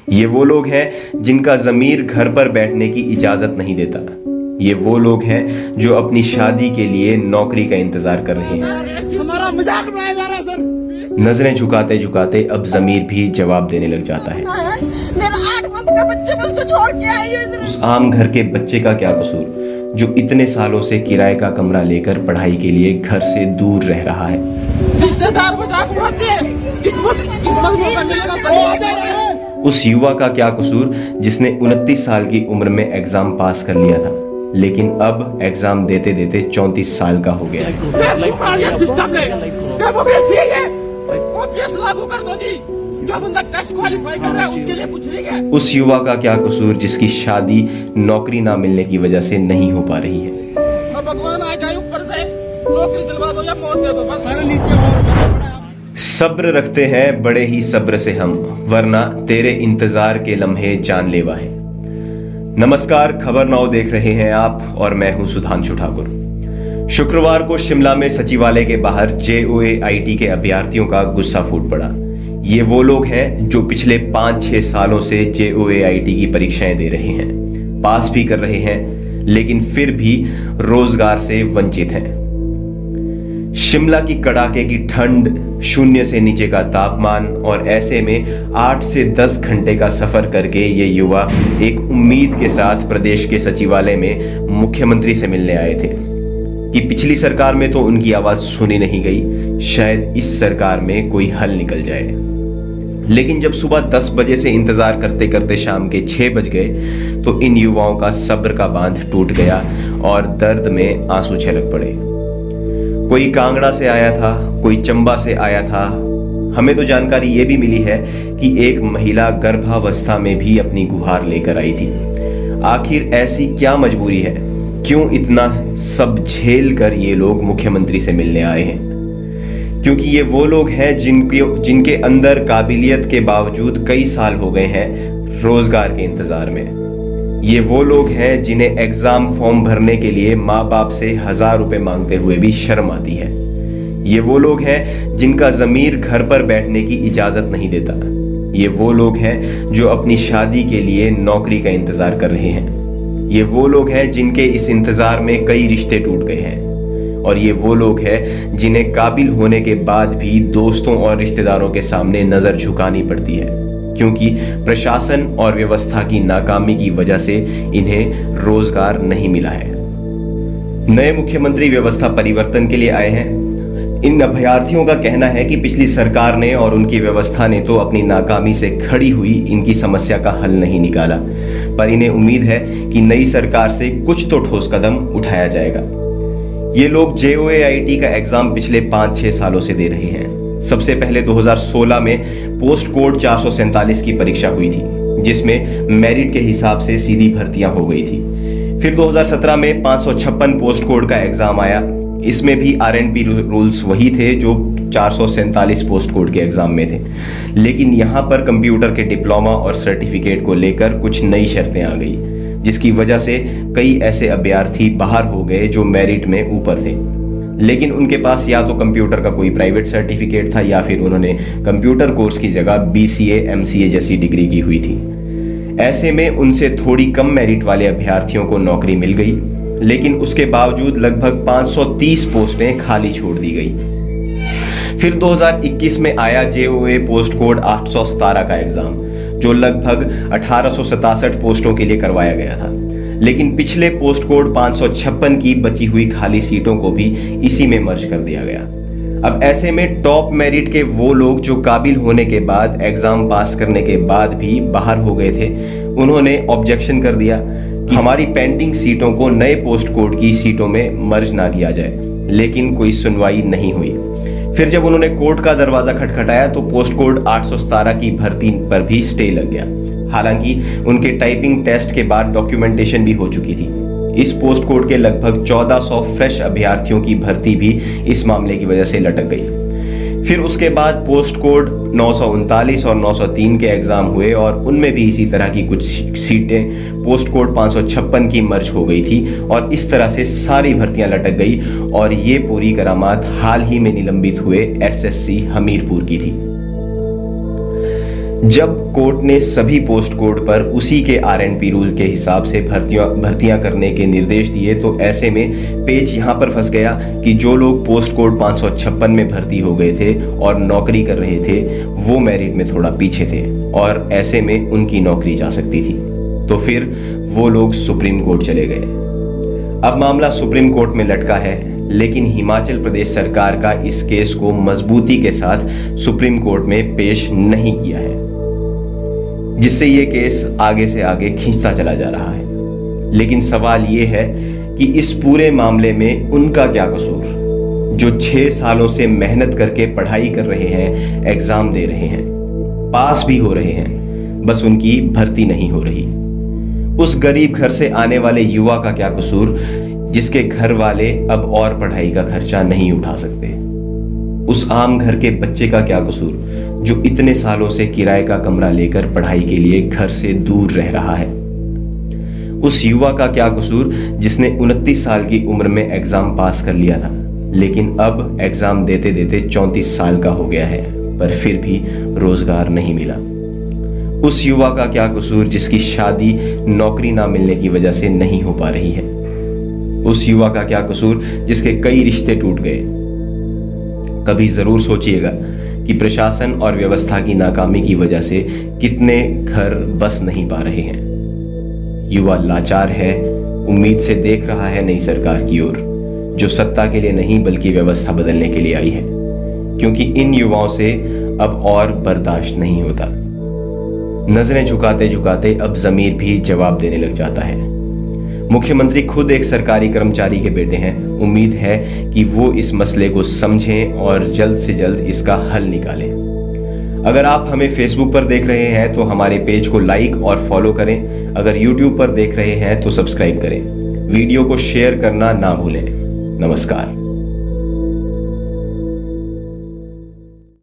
ये वो लोग हैं जिनका ज़मीर घर पर बैठने की इजाज़त नहीं देता। ये वो लोग हैं जो अपनी शादी के लिए नौकरी का इंतज़ार कर रहे हैं। हमारा मजाक उड़ाया जा रहा है सर। नजरें झुकाते झुकाते अब ज़मीर भी जवाब देने लग जाता है। मेरा 8 मंथ का बच्चा मैं उसको छोड़ के आई हूं। उस आम घर के बच्चे का क्या कसूर जो इतने सालों से किराए का कमरा लेकर पढ़ाई के लिए घर से दूर रह रहा है। रिश्तेदार मजाक उड़ाते हैं। किस्मत में बनने का उस युवा का क्या कसूर जिसने 29 साल की उम्र में एग्जाम पास कर लिया था, लेकिन अब एग्जाम देते देते 34 साल का हो गया है। सिस्टम ने ओपीएस लागू कर दो जी। जो बंदा टेस्ट क्वालीफाई कर रहा है उसके लिए कुछ नहीं है। उस युवा का क्या कसूर जिसकी शादी नौकरी ना मिलने की वजह से नहीं हो पा रही है। भगवान आ जाए ऊपर से नौकरी दिलवा दो या मौत दे दो बस। सारे नीचे सब्र रखते हैं बड़े ही सब्र से हम, वरना तेरे इंतजार के लम्हे जानलेवा है। नमस्कार, खबर नाउ देख रहे हैं आप और मैं हूं सुधांशु ठाकुर। शुक्रवार को शिमला में सचिवालय के बाहर JOA-IT के अभ्यर्थियों का गुस्सा फूट पड़ा। ये वो लोग हैं जो पिछले 5-6 सालों से JOA-IT की परीक्षाएं दे रहे हैं, पास भी कर रहे हैं, लेकिन फिर भी रोजगार से वंचित हैं। शिमला की कड़ाके की ठंड, शून्य से नीचे का तापमान और ऐसे में 8 से 10 घंटे का सफर करके ये युवा एक उम्मीद के साथ प्रदेश के सचिवालय में मुख्यमंत्री से मिलने आए थे कि पिछली सरकार में तो उनकी आवाज सुनी नहीं गई, शायद इस सरकार में कोई हल निकल जाए। लेकिन जब सुबह 10 बजे से इंतजार करते करते शाम के 6 बज गए तो इन युवाओं का सब्र का बांध टूट गया और दर्द में आंसू छलक पड़े। कोई कांगड़ा से आया था, कोई चंबा से आया था। हमें तो जानकारी ये भी मिली है कि एक महिला गर्भावस्था में भी अपनी गुहार लेकर आई थी। आखिर ऐसी क्या मजबूरी है, क्यों इतना सब झेल कर ये लोग मुख्यमंत्री से मिलने आए हैं? क्योंकि ये वो लोग हैं जिनके अंदर काबिलियत के बावजूद कई साल हो गए हैं रोजगार के इंतजार में। ये वो लोग हैं जिन्हें एग्जाम फॉर्म भरने के लिए माँ बाप से 1000 रुपए मांगते हुए भी शर्म आती है। ये वो लोग हैं जिनका ज़मीर घर पर बैठने की इजाज़त नहीं देता। ये वो लोग हैं जो अपनी शादी के लिए नौकरी का इंतज़ार कर रहे हैं। ये वो लोग हैं जिनके इस इंतज़ार में कई रिश्ते टूट गए हैं। और ये वो लोग हैं जिन्हें काबिल होने के बाद भी दोस्तों और रिश्तेदारों के सामने नज़र झुकानी पड़ती है, क्योंकि प्रशासन और व्यवस्था की नाकामी की वजह से इन्हें रोजगार नहीं मिला है। नए मुख्यमंत्री व्यवस्था परिवर्तन के लिए आए हैं। इन अभ्यर्थियों का कहना है कि पिछली सरकार ने और उनकी व्यवस्था ने तो अपनी नाकामी से खड़ी हुई इनकी समस्या का हल नहीं निकाला, पर इन्हें उम्मीद है कि नई सरकार से कुछ तो ठोस कदम उठाया जाएगा। ये लोग JOA-IT का एग्जाम पिछले 5-6 सालों से दे रहे हैं। सबसे पहले 2016 में पोस्ट कोड 447 की परीक्षा हुई थी, जिसमें मेरिट के हिसाब से सीधी भर्तियां हो गई थी। फिर 2017 में 556 पोस्ट कोड का एग्जाम आया। इसमें भी RNP रूल्स वही थे जो 447 पोस्ट कोड के एग्जाम में थे, लेकिन यहाँ पर कंप्यूटर के डिप्लोमा और सर्टिफिकेट को लेकर कुछ नई शर्तें आ गई, जिसकी वजह से कई ऐसे अभ्यर्थी बाहर हो गए जो मेरिट में ऊपर थे, लेकिन उनके पास या तो कंप्यूटर का कोई प्राइवेट सर्टिफिकेट था या फिर उन्होंने कंप्यूटर कोर्स की जगह BCA MCA जैसी डिग्री की हुई थी। ऐसे में उनसे थोड़ी कम मेरिट वाले अभ्यर्थियों को नौकरी मिल गई, लेकिन उसके बावजूद लगभग 530 पोस्टें खाली छोड़ दी गई। फिर 2021 में आया JOA पोस्ट कोड 817 का एग्जाम, जो लगभग 1867 पोस्टों के लिए करवाया गया था, लेकिन पिछले पोस्ट कोड 556 की बची हुई खाली सीटों को भी इसी में मर्ज कर दिया गया। अब ऐसे में टॉप मेरिट के वो लोग जो काबिल होने के बाद एग्जाम पास करने के बाद भी बाहर हो गए थे, उन्होंने ऑब्जेक्शन कर दिया कि हमारी पेंडिंग सीटों को नए पोस्ट कोड की सीटों में मर्ज ना किया जाए, लेकिन कोई सुनवाई नहीं हुई। फिर जब उन्होंने कोर्ट का दरवाजा खटखटाया तो पोस्ट कोड 817 की भर्ती पर भी स्टे लग गया। हालांकि उनके टाइपिंग टेस्ट के बाद डॉक्यूमेंटेशन भी हो चुकी थी। इस पोस्ट कोड के लगभग 1400 फ्रेश अभ्यर्थियों की भर्ती भी इस मामले की वजह से लटक गई। फिर उसके बाद पोस्ट कोड 939 और 903 के एग्जाम हुए और उनमें भी इसी तरह की कुछ सीटें पोस्ट कोड 556 की मर्ज हो गई थी और इस तरह से सारी भर्तियां लटक गई और ये पूरी करामात हाल ही में निलंबित हुए SSC हमीरपुर की थी। जब कोर्ट ने सभी पोस्ट कोड पर उसी के आरएनपी रूल के हिसाब से भर्तियां करने के निर्देश दिए, तो ऐसे में पेच यहां पर फंस गया कि जो लोग पोस्ट कोड 556 में भर्ती हो गए थे और नौकरी कर रहे थे वो मेरिट में थोड़ा पीछे थे और ऐसे में उनकी नौकरी जा सकती थी। तो फिर वो लोग सुप्रीम कोर्ट चले गए। अब मामला सुप्रीम कोर्ट में लटका है, लेकिन हिमाचल प्रदेश सरकार का इस केस को मजबूती के साथ सुप्रीम कोर्ट में पेश नहीं किया है, जिससे ये केस आगे से आगे खींचता चला जा रहा है। लेकिन सवाल ये है कि इस पूरे मामले में उनका क्या कसूर, जो 6 सालों से मेहनत करके पढ़ाई कर रहे हैं, एग्जाम दे रहे हैं, पास भी हो रहे हैं, बस उनकी भर्ती नहीं हो रही। उस गरीब घर से आने वाले युवा का क्या कसूर, जिसके घर वाले अब और पढ़ाई का खर्चा नहीं उठा सकते। उस आम घर के बच्चे का क्या कसूर, जो इतने सालों से किराए का कमरा लेकर पढ़ाई के लिए घर से दूर रह रहा है। उस युवा का क्या कसूर, जिसने 29 साल की उम्र में एग्जाम पास कर लिया था, लेकिन अब एग्जाम देते देते 34 साल का हो गया है, पर फिर भी रोजगार नहीं मिला। उस युवा का क्या कसूर, जिसकी शादी नौकरी ना मिलने की वजह से नहीं हो पा रही है। उस युवा का क्या कसूर, जिसके कई रिश्ते टूट गए। कभी जरूर सोचिएगा कि प्रशासन और व्यवस्था की नाकामी की वजह से कितने घर बस नहीं पा रहे हैं। युवा लाचार है, उम्मीद से देख रहा है नई सरकार की ओर, जो सत्ता के लिए नहीं बल्कि व्यवस्था बदलने के लिए आई है, क्योंकि इन युवाओं से अब और बर्दाश्त नहीं होता। नजरें झुकाते झुकाते अब जमीर भी जवाब देने लग जाता है। मुख्यमंत्री खुद एक सरकारी कर्मचारी के बेटे हैं। उम्मीद है कि वो इस मसले को समझें और जल्द से जल्द इसका हल निकालें। अगर आप हमें फेसबुक पर देख रहे हैं तो हमारे पेज को लाइक और फॉलो करें। अगर यूट्यूब पर देख रहे हैं तो सब्सक्राइब करें। वीडियो को शेयर करना ना भूलें। नमस्कार।